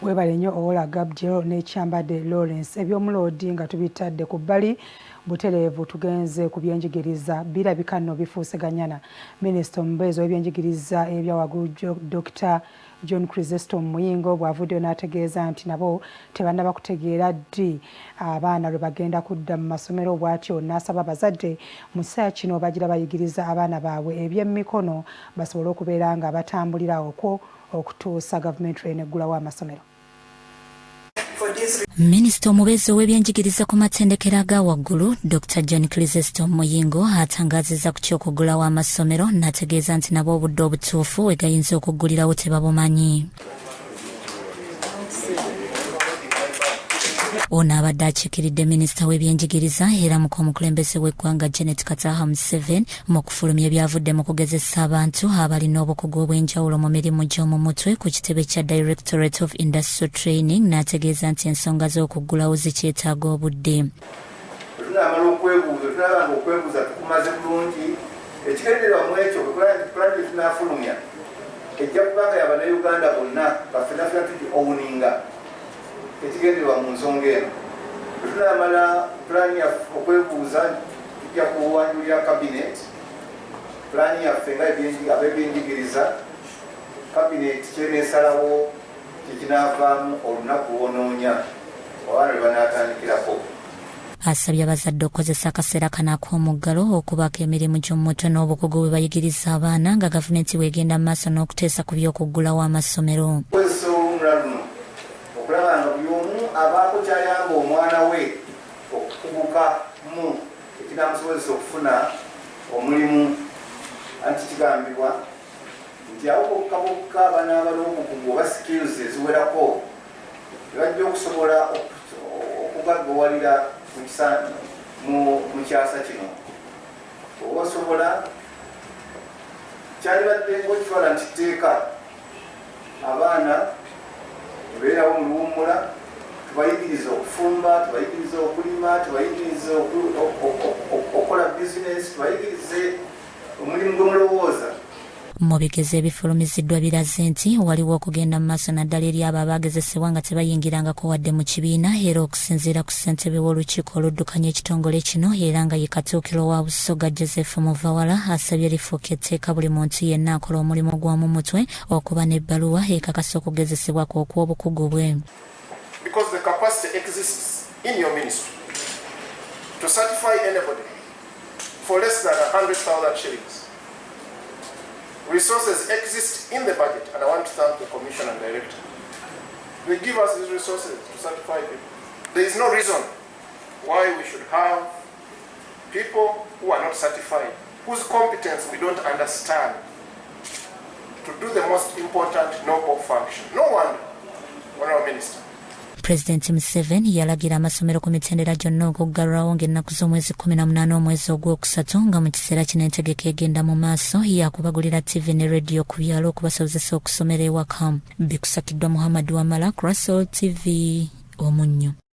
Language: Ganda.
Webale nnyo Owola Gabriel ne Kyambadde Lawrence ebyomuloodi nga tubitadde ku bbali butereevu tugenze ku byenjigiriza birabika nno bifuuseganyana. Minisita omubeezi w'ebyenjigiriza ebya waggulu Dr. John Chrysostom Muyingo bw'avuddeyo n'ategeeza nti nabo tebannaba kutegeera ddi abaana lwe bagenda kudda mu masomero, bw'atyo n'asaba abazadde mu kiseera kino bagira bayigiriza abaana baabwe eby'emikono basobole okubeera nga batambulira okwo okutuusa gavumenti lw'eneggulawo amasomero. Minisita omubeezi w'ebyenjigiriza ku matendekero aga waggulu Dr. John Chrysostom Muyingo atangazizza ku ky'okuggulawo amasomero n'ategeeza nti nabo obudde obutuufu we gayinza okuggulirawo tebabumanyi. Ono abadde akiikiridde minisita w'ebyenjigiriza era omukulembeze w'eggwanga Janet Kataha Museveni mu kufulumya ebyavudde mu kugezesa abantu abalina obukugu obw'enjawulo mu mirimu gy'omu mutwe ku kitebe kya Directorate of Industrial Training n'ategeeza nti ensonga z'okuggulawo zikyetaaga obudde. Tunamala okwebuuza tukumaze bulungi ekigendererwamu ekyo pulani tunafulumya ejja kubanga y'Abannayuganda bonna bafenafena tuti owuninga ekigendererwa mu nsonga eno. Tunamala pulani yaffe okwebuuza tujja kuwanjulira kabinet pulani yaffe nga ab'ebyenjigiriza kabinet kyeneesalawo kyekinavaamu olunaku lw'onoonya obaana lwe banaatandikirako. Asabye abazadde okukozesa akaseera kano ak'omuggalo okubaako emirimu gy'omutwe n'obukugu bwe bayigiriza abaana nga gavumenti bw'egenda mu maaso n'okuteesa ku by'okuggulawo amasomero. Kozesa olumula luno okulaba nga buli omu abaako kyayamba omwana we okukuguka mu ekinamusobozesa okufuna omulimu. Anti kigambibwa nti abo bokkabokka abaana abaliwo obukugu oba skills eziwerako tebajja okusobola okugaggawalira mu kyasa kino. Oba osobola kyalibadde ng'okitwala nti tteeka abaana beerawo mu luwummula tubayigiriza okufumba, tubayigiriza okulima, tubayigiriza okukola bizinesi, tubayigirize omulimu gw'omulowooza. Mu bigezo ebifulumiziddwa biraze nti waliwo okugenda mu maaso naddala eri abo abaagezesebwa nga tebayingirangako wadde mu kibiina era okusinziira ku ssentebe w'olukiiko oluddukanya ekitongole kino era nga ye Katikkiro wa Busoga Joseph Muvawala asabye lifuuke etteeka buli muntu yenna akola omulimu gw'omu mutwe okuba n'ebbaluwa ekakasa okugezesebwa kw'obukugu bwe. Because the capacity exists in your ministry to certify anybody for less than 100,000 shillings. Resources exist in the budget, and I want to thank the Commission and Director. They give us these resources to certify people. There is no reason why we should have people who are not certified, whose competence we don't understand, to do the most important noble function. No wonder, Honourable Minister. President Museveni yalagira amasomero ku mitendera gyonna okuggalwawo ng'ennaku z'omwezi 18 omwezi ogwokusatu nga mu kiseera kino entegeka egenda mu maaso yakubagulira TV ne radio ku byalo okubasobozesa okusomera ewaka. Bikusakiddwa Muhammad Wamala, Russell TV, Omunnyo.